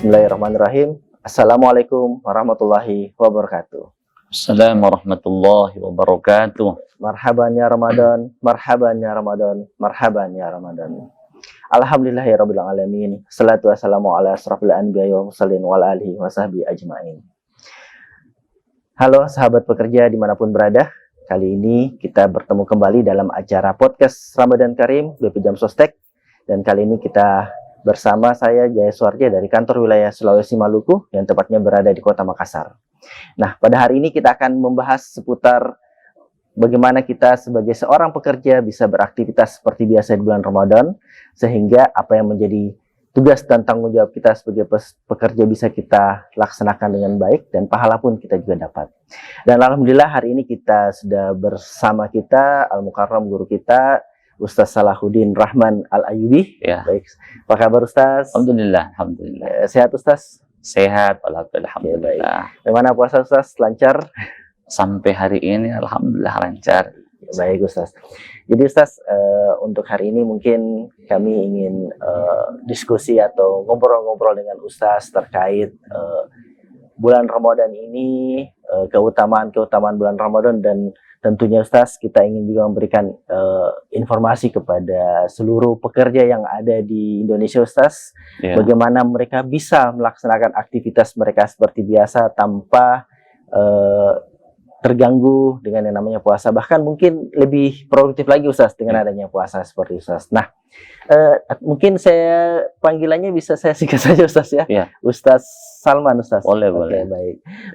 Bismillahirrahmanirrahim. Assalamualaikum warahmatullahi wabarakatuh. Assalamualaikum warahmatullahi wabarakatuh. Marhaban ya Ramadan, marhaban ya Ramadan, marhaban ya Ramadan. Alhamdulillahirabbil alamin. Salatu wassalamu ala asrofil anbiya'i wal mursalin wal alihi wasahbihi ajmain. Halo sahabat pekerja dimanapun berada. Kali ini kita bertemu kembali dalam acara podcast Ramadan Karim BP Jam Sostek. Dan kali ini kita bersama saya Jaya Suwarja dari kantor wilayah Sulawesi Maluku yang tepatnya berada di kota Makassar. Nah, pada hari ini kita akan membahas seputar bagaimana kita sebagai seorang pekerja bisa beraktivitas seperti biasa di bulan Ramadan, sehingga apa yang menjadi tugas dan tanggung jawab kita sebagai pekerja bisa kita laksanakan dengan baik dan pahala pun kita juga dapat. Dan alhamdulillah hari ini kita sudah bersama kita Al-Mukarram guru kita Ustaz Salahuddin Rahman Al-Ayubi. Ya. Baik. Apa kabar Ustaz? Alhamdulillah, alhamdulillah. Sehat Ustaz? Sehat, alhamdulillah. Bagaimana puasa Ustaz? Lancar? Sampai hari ini alhamdulillah lancar. Baik Ustaz. Jadi Ustaz, untuk hari ini mungkin kami ingin diskusi atau ngobrol-ngobrol dengan Ustaz terkait bulan Ramadan ini, keutamaan-keutamaan bulan Ramadan, dan tentunya Ustaz kita ingin juga memberikan informasi kepada seluruh pekerja yang ada di Indonesia Ustaz, bagaimana mereka bisa melaksanakan aktivitas mereka seperti biasa tanpa terganggu dengan yang namanya puasa, bahkan mungkin lebih produktif lagi Ustaz dengan adanya puasa seperti Ustaz. Nah, mungkin saya panggilannya bisa saya singkat saja Ustaz ya. Ustaz Salman Ustaz. Boleh.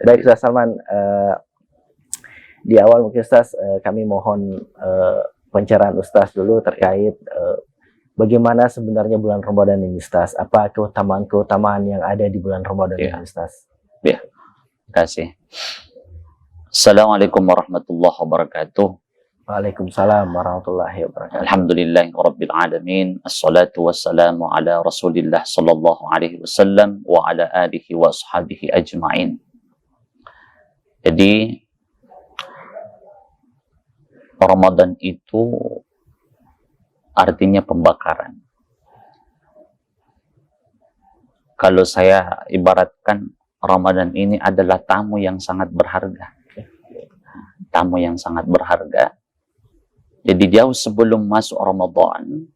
Baik Ustaz Salman, di awal mungkin Ustaz kami mohon pencerahan Ustaz dulu terkait bagaimana sebenarnya bulan Ramadan ini Ustaz. Apa keutamaan-keutamaan yang ada di bulan Ramadan ini Ustaz? Ya, terima kasih. Assalamualaikum warahmatullahi wabarakatuh. Waalaikumsalam warahmatullahi wabarakatuh. Alhamdulillahirabbil alamin. Assalatu wassalamu ala Rasulillah sallallahu alaihi wasallam wa ala alihi wa ashabihi ajmain. Jadi Ramadan itu artinya pembakaran. Kalau saya ibaratkan Ramadan ini adalah tamu yang sangat berharga. Tamu yang sangat berharga. Jadi jauh sebelum masuk Ramadan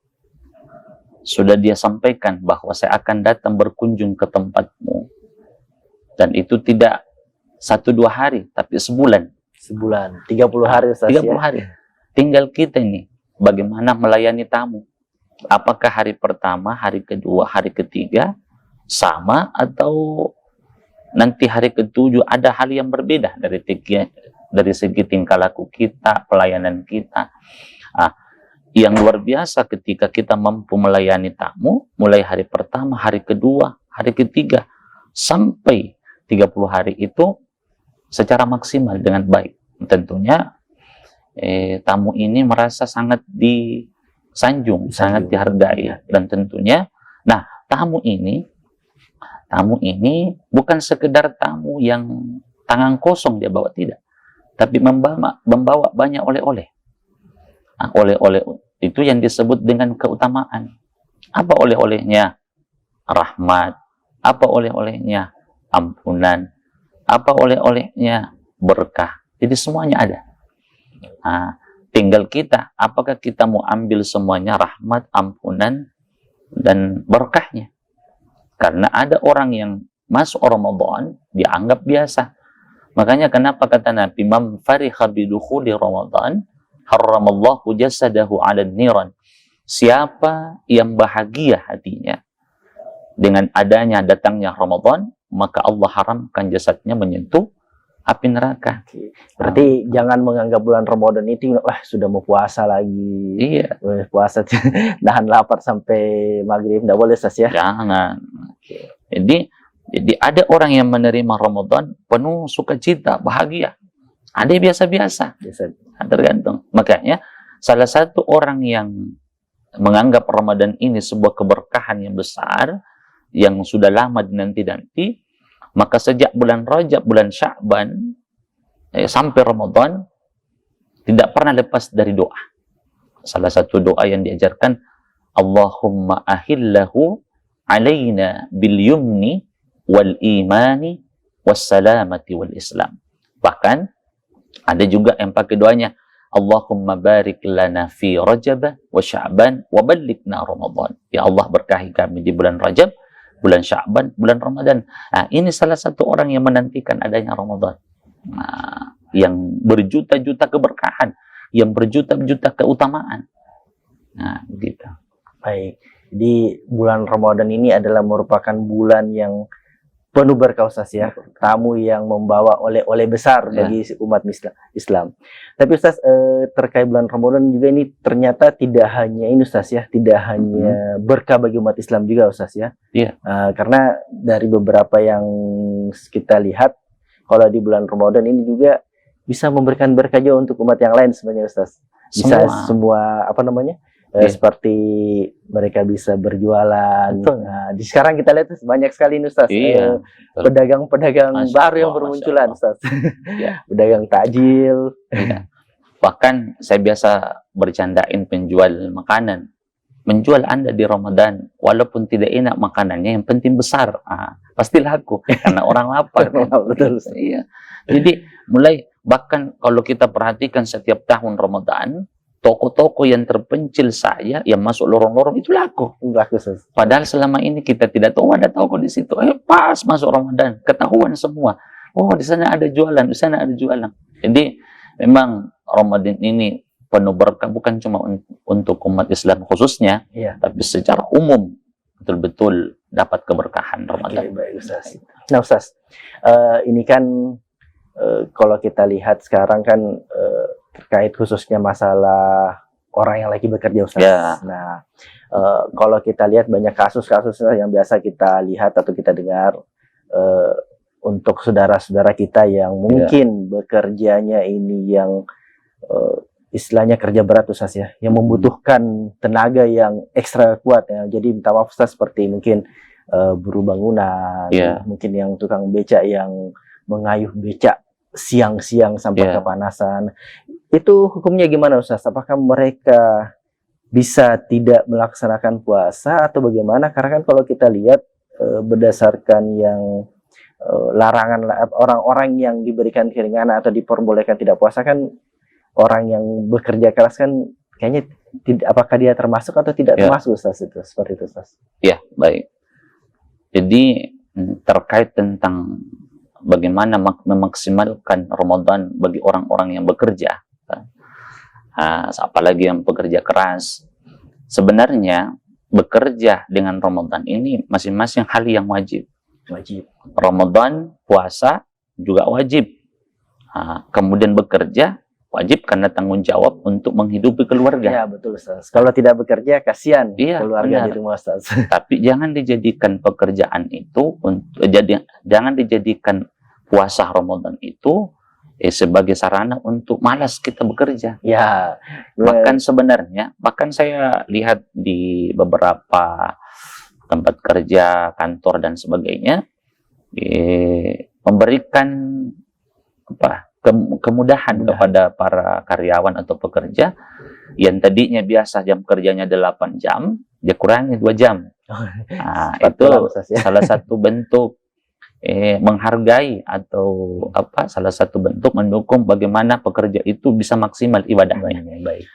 sudah dia sampaikan bahwa saya akan datang berkunjung ke tempatmu. Dan itu tidak 1-2 hari, tapi sebulan. Sebulan, 30 hari Ustaz. 30 hari. Tinggal kita ini bagaimana melayani tamu. Apakah hari pertama, hari kedua, hari ketiga sama, atau nanti hari ke-7 ada hal yang berbeda dari segi tingkah laku kita, pelayanan kita. Yang luar biasa ketika kita mampu melayani tamu mulai hari pertama, hari kedua, hari ketiga sampai 30 hari itu secara maksimal dengan baik. Tentunya tamu ini merasa sangat disanjung, sangat dihargai, dan tentunya tamu ini bukan sekedar tamu yang tangan kosong dia bawa, tidak, tapi membawa banyak oleh-oleh. Oleh-oleh itu yang disebut dengan keutamaan. Apa oleh-olehnya? Rahmat. Apa oleh-olehnya? Ampunan. Apa oleh-olehnya? Berkah. Jadi semuanya ada. Tinggal kita, apakah kita mau ambil semuanya, rahmat, ampunan, dan berkahnya. Karena ada orang yang masuk Ramadan dianggap biasa. Makanya kenapa kata Nabi, "Man fariha bidukhuli Ramadan, harramallahu jasadahu 'alan niran." Siapa yang bahagia hatinya dengan adanya datangnya Ramadan, maka Allah haramkan jasadnya menyentuh api neraka. Berarti jangan menganggap bulan Ramadan itu sudah mau puasa lagi. Iya. Puasa nahan lapar sampai maghrib, tidak boleh Ustaz ya. Jangan. Jadi ada orang yang menerima Ramadan penuh sukacita, bahagia. Ada yang biasa-biasa. Tergantung. Makanya salah satu orang yang menganggap Ramadan ini sebuah keberkahan yang besar, yang sudah lama dinanti-nanti, maka sejak bulan Rajab, bulan Sya'ban sampai Ramadan tidak pernah lepas dari doa. Salah satu doa yang diajarkan, Allahumma ahillahu alaina bil yumni wal imani wassalamati wal Islam. Bahkan ada juga yang pakai doanya, Allahumma barik lana fi Rajab wa Sya'ban wa ballighna Ramadan. Ya Allah, berkahi kami di bulan Rajab, bulan Sya'ban, bulan Ramadan. Nah, ini salah satu orang yang menantikan adanya Ramadan. Nah, yang berjuta-juta keberkahan, yang berjuta-juta keutamaan. Nah, gitu. Baik. Jadi bulan Ramadan ini adalah merupakan bulan yang penuh berkah Ustaz ya, tamu yang membawa oleh-oleh besar bagi umat Islam. Tapi Ustaz, terkait bulan Ramadan juga ini ternyata tidak hanya ini Ustaz ya, tidak hanya berkah bagi umat Islam juga Ustaz ya. Iya. Karena dari beberapa yang kita lihat, kalau di bulan Ramadan ini juga bisa memberikan berkah juga untuk umat yang lain sebenarnya Ustaz. Bisa semua apa namanya? Seperti mereka bisa berjualan. Nah, di sekarang kita lihat banyak sekali Ustaz, pedagang-pedagang baru yang bermunculan Ustaz. Pedagang takjil. Bahkan saya biasa bercandain penjual makanan, menjual Anda di Ramadan walaupun tidak enak makanannya, yang penting besar, pasti laku karena orang lapar. Betul. Iya. Jadi mulai, bahkan kalau kita perhatikan setiap tahun Ramadan, toko-toko yang terpencil saya yang masuk lorong-lorong itu laku. Padahal selama ini kita tidak tahu ada toko di situ. Pas masuk Ramadan ketahuan semua. Oh, di sana ada jualan, di sana ada jualan. Jadi memang Ramadan ini penuh berkah, bukan cuma untuk umat Islam khususnya, tapi secara umum betul-betul dapat keberkahan Ramadan. Baik, Ustaz. Nah Ustaz, ini kan kalau kita lihat sekarang kan terkait khususnya masalah orang yang lagi bekerja Ustaz. Nah, kalau kita lihat banyak kasus-kasus yang biasa kita lihat atau kita dengar untuk saudara-saudara kita yang mungkin bekerjanya ini yang istilahnya kerja berat Ustaz ya, yang membutuhkan tenaga yang ekstra kuat ya. Jadi minta maaf Ustaz, seperti mungkin buruh bangunan, mungkin yang tukang becak yang mengayuh becak siang-siang sampai kepanasan. Itu hukumnya gimana Ustaz? Apakah mereka bisa tidak melaksanakan puasa atau bagaimana? Karena kan kalau kita lihat berdasarkan yang larangan orang-orang yang diberikan keringanan atau diperbolehkan tidak puasa, kan orang yang bekerja keras kan kayaknya apakah dia termasuk atau tidak termasuk Ustaz? Itu seperti itu Ustaz. Ya, baik. Jadi terkait tentang bagaimana memaksimalkan Ramadan bagi orang-orang yang bekerja, apalagi yang bekerja keras, sebenarnya bekerja dengan Ramadan ini masing-masing hal yang wajib. Ramadan, puasa juga wajib. Kemudian bekerja wajib karena tanggung jawab untuk menghidupi keluarga. Ya betul Ustaz. Kalau tidak bekerja kasihan keluarga di rumah Ustaz. Tapi jangan dijadikan pekerjaan itu jangan dijadikan puasa Ramadan itu sebagai sarana untuk malas kita bekerja. Ya. Bahkan sebenarnya, bahkan saya lihat di beberapa tempat kerja, kantor dan sebagainya, memberikan kemudahan kepada para karyawan atau pekerja yang tadinya biasa jam kerjanya 8 jam, dia kurangi 2 jam. Itu salah satu bentuk menghargai atau salah satu bentuk mendukung bagaimana pekerja itu bisa maksimal ibadahnya. Baik.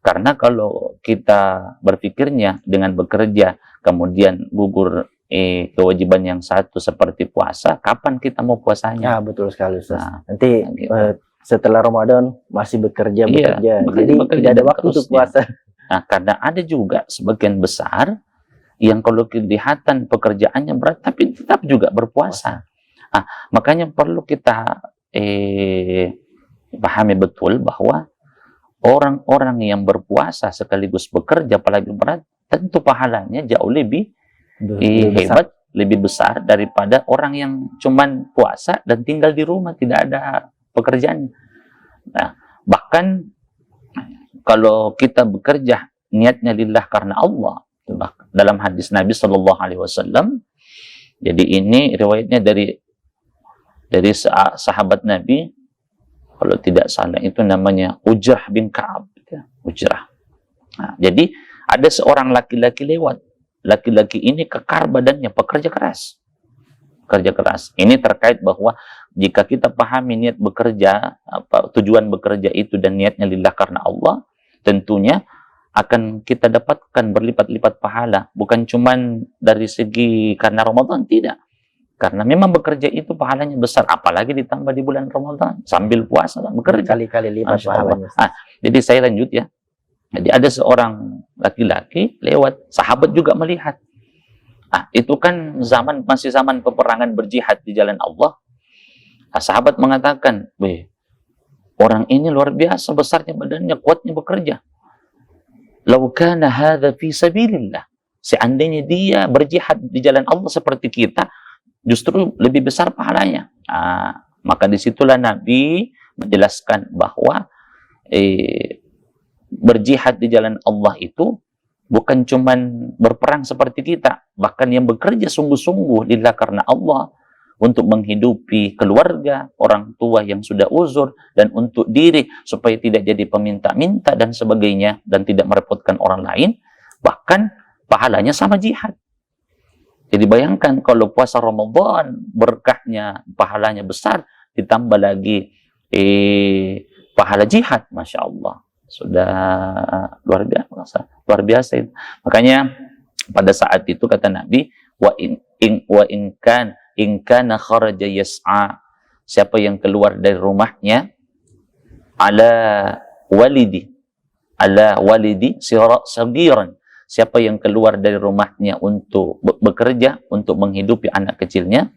Karena kalau kita berpikirnya dengan bekerja kemudian gugur kewajiban yang satu seperti puasa, kapan kita mau puasanya? Ya betul sekali Ustaz. Nanti setelah Ramadan masih bekerja. Jadi tidak ada waktu untuk puasa. Nah, karena ada juga sebagian besar yang kalau kelihatan pekerjaannya berat tapi tetap juga berpuasa. Makanya perlu kita pahami betul bahwa orang-orang yang berpuasa sekaligus bekerja apalagi berat, tentu pahalanya jauh lebih hebat, lebih besar daripada orang yang cuman puasa dan tinggal di rumah tidak ada pekerjaan. Nah, bahkan kalau kita bekerja niatnya lillah karena Allah, dalam hadis Nabi Shallallahu Alaihi Wasallam, jadi ini riwayatnya dari sahabat Nabi, kalau tidak salah itu namanya Ujrah bin Ka'ab. Ujrah. Nah, jadi ada seorang laki-laki lewat. Laki-laki ini kekar badannya, pekerja keras. kerja keras. Ini terkait bahwa jika kita pahami niat bekerja, tujuan bekerja itu dan niatnya lillah karena Allah, tentunya akan kita dapatkan berlipat-lipat pahala. Bukan cuman dari segi karena Ramadan, tidak. Karena memang bekerja itu pahalanya besar, apalagi ditambah di bulan Ramadan sambil puasa bekerja. Kali-kali lipat Masya Allah. pahalanya. Jadi saya lanjut ya. Jadi ada seorang laki-laki lewat, sahabat juga melihat. Itu kan masih zaman peperangan berjihad di jalan Allah. Sahabat mengatakan, "Weh, orang ini luar biasa besarnya badannya, kuatnya bekerja. Lau kana hadza fi sabilillah." Seandainya dia berjihad di jalan Allah seperti kita, justru lebih besar pahalanya. Maka disitulah Nabi menjelaskan bahwa berjihad di jalan Allah itu bukan cuman berperang seperti kita, bahkan yang bekerja sungguh-sungguh lillah karena Allah untuk menghidupi keluarga, orang tua yang sudah uzur, dan untuk diri supaya tidak jadi peminta-minta dan sebagainya, dan tidak merepotkan orang lain, bahkan pahalanya sama jihad. Jadi bayangkan kalau puasa Ramadan berkahnya, pahalanya besar, ditambah lagi pahala jihad, Masya Allah. Sudah luar biasa itu. Makanya pada saat itu kata Nabi, wa in kana kharaja yas'a, siapa yang keluar dari rumahnya ala walidi sagiran, siapa yang keluar dari rumahnya untuk bekerja, untuk menghidupi anak kecilnya,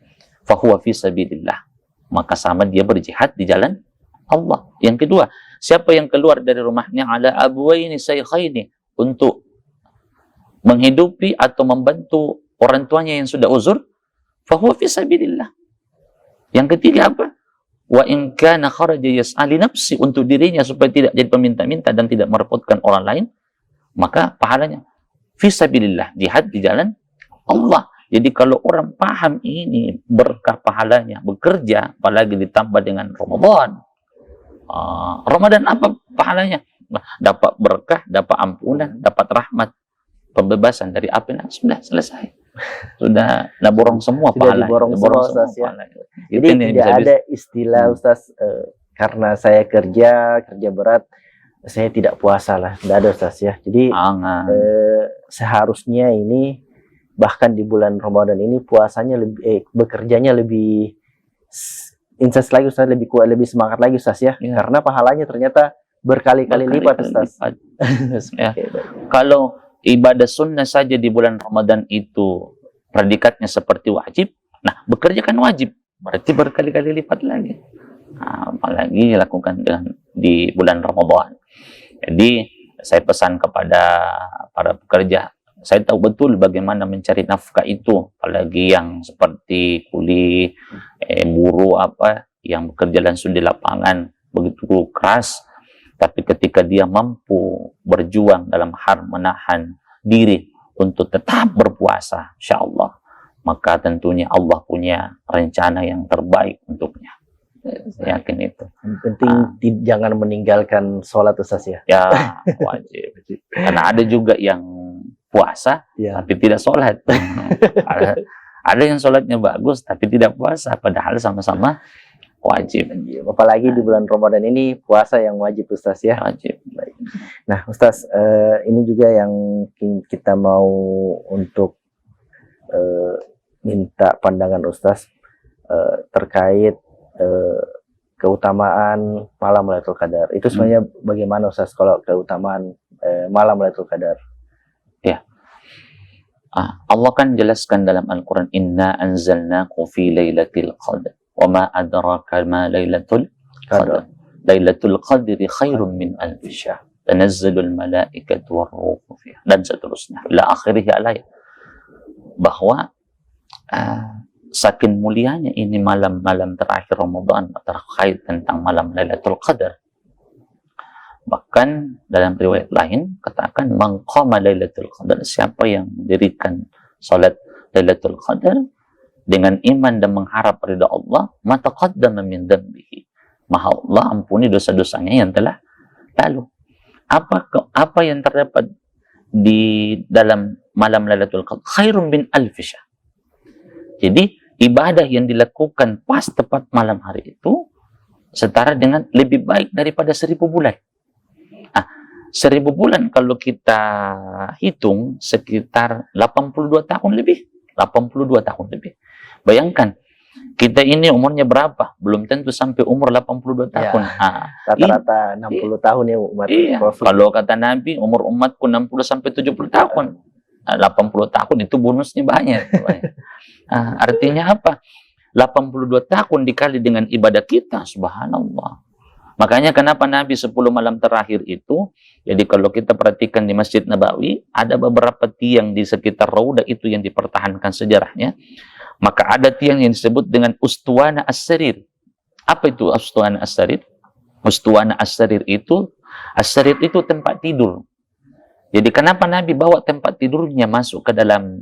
fahuwa fi sabilillah, maka sama dia berjihad di jalan Allah. Yang kedua, siapa yang keluar dari rumahnya ala abwaini shaykhaini, untuk menghidupi atau membantu orang tuanya yang sudah uzur, fahuwa fi sabilillah. Yang ketiga apa? Wa in kana kharaja yas'a li nafsi, untuk dirinya supaya tidak jadi peminta-minta dan tidak merepotkan orang lain, maka pahalanya fi sabilillah, jihad di jalan Allah. Jadi kalau orang paham ini berkah pahalanya bekerja, apalagi ditambah dengan Ramadan. Ramadan apa pahalanya? Dapat berkah, dapat ampunan, dapat rahmat, pembebasan dari api. Sudah selesai. Sudah borong semua pahala. Diborong semua, Ustaz, ya. Jadi tidak ada istilah Ustaz, karena saya kerja berat, saya tidak puasa lah. Tidak ada, Ustaz, ya. Jadi seharusnya ini bahkan di bulan Ramadan ini puasanya lebih bekerjanya lebih intens lagi, Ustaz, lebih kuat, lebih semangat lagi, Ustaz, ya. Karena pahalanya ternyata berkali-kali lipat, Ustaz. Ya. Kalau ibadah sunnah saja di bulan Ramadan itu predikatnya seperti wajib, nah bekerja kan wajib, berarti berkali-kali lipat lagi. Apalagi lakukan di bulan Ramadan. Jadi saya pesan kepada para pekerja, saya tahu betul bagaimana mencari nafkah itu, apalagi yang seperti kuli, buruh yang bekerja langsung di lapangan, begitu keras. Tapi ketika dia mampu berjuang dalam hal menahan diri untuk tetap berpuasa, insya Allah, maka tentunya Allah punya rencana yang terbaik untuknya. Saya yakin itu. Yang penting jangan meninggalkan sholat, Ustaz, ya. Ya, wajib. Karena ada juga yang puasa, tapi tidak sholat. Ada yang sholatnya bagus, tapi tidak puasa, padahal sama-sama wajib. Apalagi di bulan Ramadan ini puasa yang wajib, Ustaz, ya. Wajib. Nah, Ustaz, ini juga yang kita mau untuk minta pandangan Ustaz terkait keutamaan malam Lailatul Qadar. Itu sebenarnya bagaimana, Ustaz, kalau keutamaan malam Lailatul Qadar? Ya. Allah kan jelaskan dalam Al-Quran, Inna anzalnahu fi lailatul qadar. Wa ma adraka ma lailatul qadar. Lailatul qadri khairun min alfi syahr. Tanazzalul malaikatu war-ruhu fiha. Dan seterusnya. Ila akhirih ayat. Bahwa saking mulianya ini malam-malam terakhir Ramadan, terkait tentang malam Lailatul Qadar. Bahkan dalam riwayat lain katakan, man qama Lailatul Qadar, siapa yang mendirikan salat Lailatul Qadar dengan iman dan mengharap ridha Allah, mata qaddama min dzambihi, maka Allah ampuni dosa-dosanya yang telah lalu. Apa yang terdapat di dalam malam Lailatul Qadar? Khairun min alfi syahr. Jadi ibadah yang dilakukan pas tepat malam hari itu setara dengan lebih baik daripada 1000 bulan. Nah, 1000 bulan kalau kita hitung sekitar 82 tahun lebih. 82 tahun lebih. Bayangkan, kita ini umurnya berapa? Belum tentu sampai umur 82 tahun. Rata-rata 60 tahun ya umat. Iya. Kalau kata Nabi, umur umatku 60 sampai 70 tahun. 80 tahun itu bonusnya banyak. Artinya apa? 82 tahun dikali dengan ibadah kita, subhanallah. Makanya kenapa Nabi 10 malam terakhir itu, jadi kalau kita perhatikan di Masjid Nabawi, ada beberapa tiang di sekitar Raudah itu yang dipertahankan sejarahnya. Maka ada tiang yang disebut dengan Ustuwana As-Sarir. Apa itu Ustuwana As-Sarir? Ustuwana As-Sarir itu, As-Sarir itu tempat tidur. Jadi kenapa Nabi bawa tempat tidurnya masuk ke dalam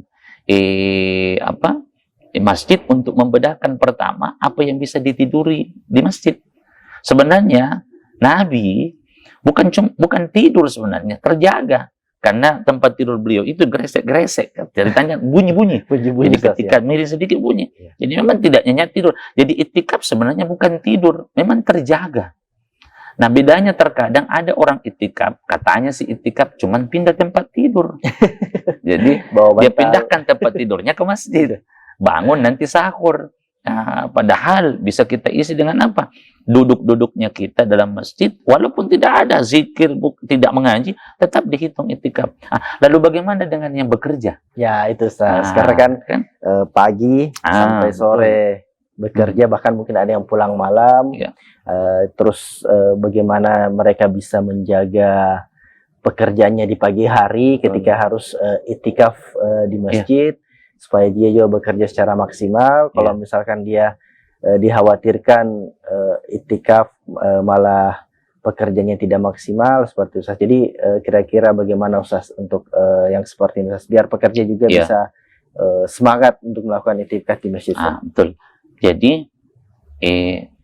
masjid untuk membedakan pertama apa yang bisa ditiduri di masjid. Sebenarnya Nabi bukan tidur sebenarnya, terjaga. Karena tempat tidur beliau itu gresek-gresek. Ceritanya bunyi-bunyi. Jadi ketika miring sedikit bunyi. Jadi memang tidak nyenyak tidur. Jadi itikaf sebenarnya bukan tidur, memang terjaga. Nah, bedanya terkadang ada orang itikaf, katanya si itikaf cuman pindah tempat tidur. Jadi dia pindahkan tempat tidurnya ke masjid. Bangun nanti sahur. Nah, padahal bisa kita isi dengan apa? Duduk-duduknya kita dalam masjid, walaupun tidak ada zikir, tidak mengaji, tetap dihitung itikaf. Lalu bagaimana dengan yang bekerja? Ya, itu Ustaz. Karena kan pagi sampai sore bekerja, bahkan mungkin ada yang pulang malam. Ya. Terus bagaimana mereka bisa menjaga pekerjaannya di pagi hari ketika harus itikaf di masjid, supaya dia juga bekerja secara maksimal. Kalau misalkan dia dikhawatirkan itikaf malah pekerjaannya tidak maksimal seperti Ustaz. Jadi kira-kira bagaimana Ustaz untuk yang seperti ini Ustaz, biar pekerja juga bisa semangat untuk melakukan itikaf di masjid. Betul. Jadi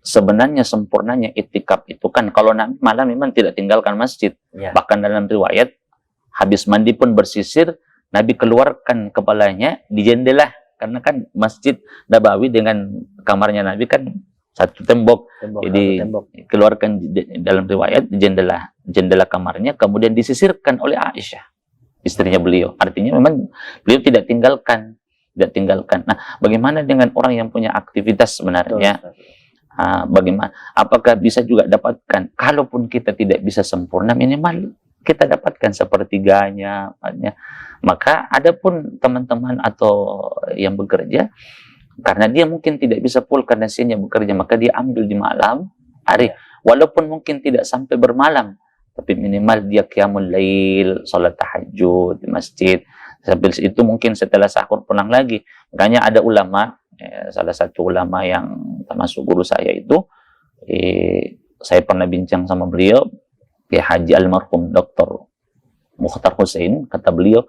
sebenarnya sempurnanya itikaf itu kan kalau malam memang tidak tinggalkan masjid. Bahkan dalam riwayat habis mandi pun bersisir, Nabi keluarkan kepalanya di jendela, karena kan Masjid Nabawi dengan kamarnya Nabi kan satu tembok. Jadi keluarkan dalam riwayat di jendela kamarnya, kemudian disisirkan oleh Aisyah, istrinya beliau. Artinya memang beliau tidak tinggalkan. Nah, bagaimana dengan orang yang punya aktivitas sebenarnya? Bagaimana? Apakah bisa juga dapatkan? Kalaupun kita tidak bisa sempurna, minimal kita dapatkan sepertiganya. Maka ada pun teman-teman atau yang bekerja, karena dia mungkin tidak bisa full karena siangnya bekerja, maka dia ambil di malam hari, walaupun mungkin tidak sampai bermalam, tapi minimal dia qiyamul lail, salat tahajud di masjid. Sambil itu mungkin setelah sahur pulang lagi. Makanya ada ulama, salah satu ulama yang termasuk guru saya itu, saya pernah bincang sama beliau, Haji almarhum Dr. Mukhtar Hussein, kata beliau,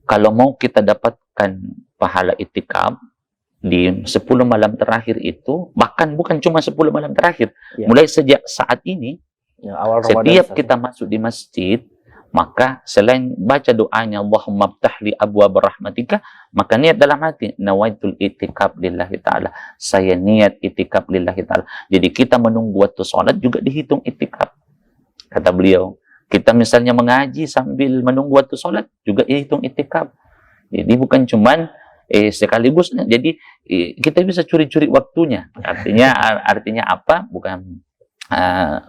kalau mau kita dapatkan pahala itikaf di 10 malam terakhir itu, bahkan bukan cuma 10 malam terakhir, mulai sejak saat ini, awal setiap kita masuk di masjid, maka selain baca doanya Allahumma ftahli abwaab rahmatika, maka niat dalam hati, nawaitul itikaf lillahi ta'ala, saya niat itikaf lillahi ta'ala. Jadi kita menunggu waktu sholat juga dihitung itikaf, kata beliau. Kita misalnya mengaji sambil menunggu waktu sholat juga dihitung itikaf. Jadi bukan cuman sekaligus, jadi kita bisa curi-curi waktunya. Artinya apa? Bukan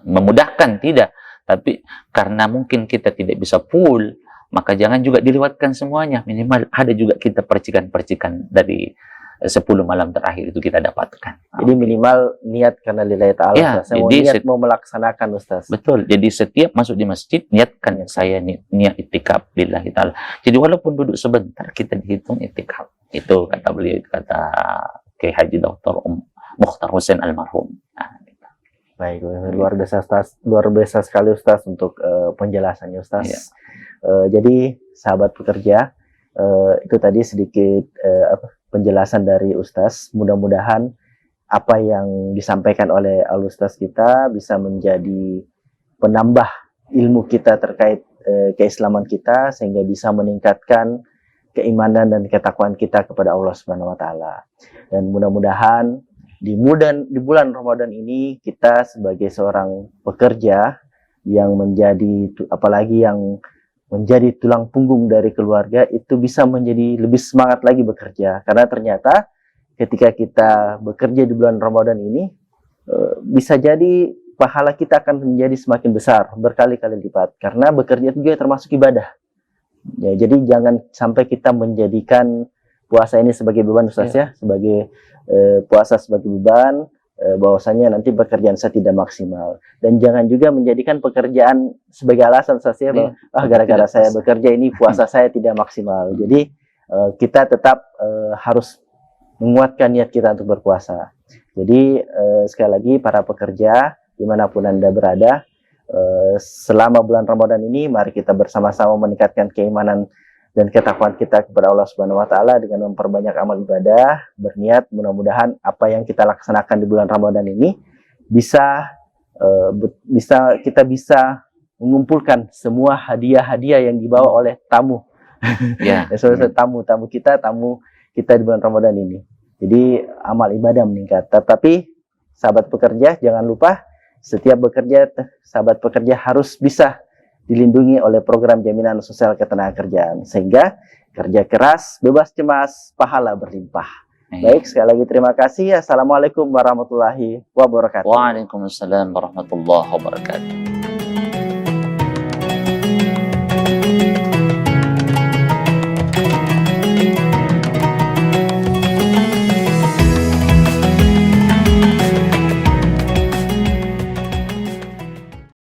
memudahkan, tidak. Tapi karena mungkin kita tidak bisa full, maka jangan juga dilewatkan semuanya. Minimal ada juga kita percikan-percikan dari 10 malam terakhir itu kita dapatkan. Jadi minimal niat karena lillahi ta'ala. Saya mau melaksanakan Ustaz. Betul. Jadi setiap masuk di masjid, niatkan saya niat itikaf lillahi ta'ala. Jadi walaupun duduk sebentar, kita dihitung itikaf. Itu kata beliau, kata Kiai Haji Dr. Mukhtar Hussein almarhum. Baik, luar biasa Ustaz. Luar biasa sekali Ustaz untuk penjelasannya Ustaz. Jadi sahabat pekerja, itu tadi sedikit penjelasan dari Ustaz. Mudah-mudahan apa yang disampaikan oleh Al-Ustaz kita bisa menjadi penambah ilmu kita terkait keislaman kita, sehingga bisa meningkatkan keimanan dan ketakwaan kita kepada Allah Subhanahu wa taala. Dan mudah-mudahan di bulan Ramadan ini kita sebagai seorang pekerja yang apalagi yang menjadi tulang punggung dari keluarga itu bisa menjadi lebih semangat lagi bekerja, karena ternyata ketika kita bekerja di bulan Ramadan ini bisa jadi pahala kita akan menjadi semakin besar berkali-kali lipat, karena bekerja itu juga termasuk ibadah. Ya, jadi jangan sampai kita menjadikan puasa ini sebagai beban, Ustaz, ya, sebagai puasa sebagai beban, bahwasanya nanti pekerjaan saya tidak maksimal, dan jangan juga menjadikan pekerjaan sebagai alasan, Ustaz, ya, bahwa gara-gara saya bekerja ini puasa saya tidak maksimal. Jadi kita tetap harus menguatkan niat kita untuk berpuasa. Jadi sekali lagi para pekerja dimanapun Anda berada, selama bulan Ramadan ini mari kita bersama-sama meningkatkan keimanan dan ketakwaan kita kepada Allah Subhanahu wa taala dengan memperbanyak amal ibadah, berniat mudah-mudahan apa yang kita laksanakan di bulan Ramadan ini bisa kita bisa mengumpulkan semua hadiah-hadiah yang dibawa oleh tamu. Tamu kita di bulan Ramadan ini. Jadi amal ibadah meningkat. Tetapi sahabat pekerja jangan lupa, setiap bekerja, sahabat pekerja harus bisa dilindungi oleh program jaminan sosial ketenagakerjaan, sehingga kerja keras, bebas cemas, pahala berlimpah. Baik, sekali lagi terima kasih. Assalamualaikum warahmatullahi wabarakatuh. Waalaikumsalam warahmatullahi wabarakatuh.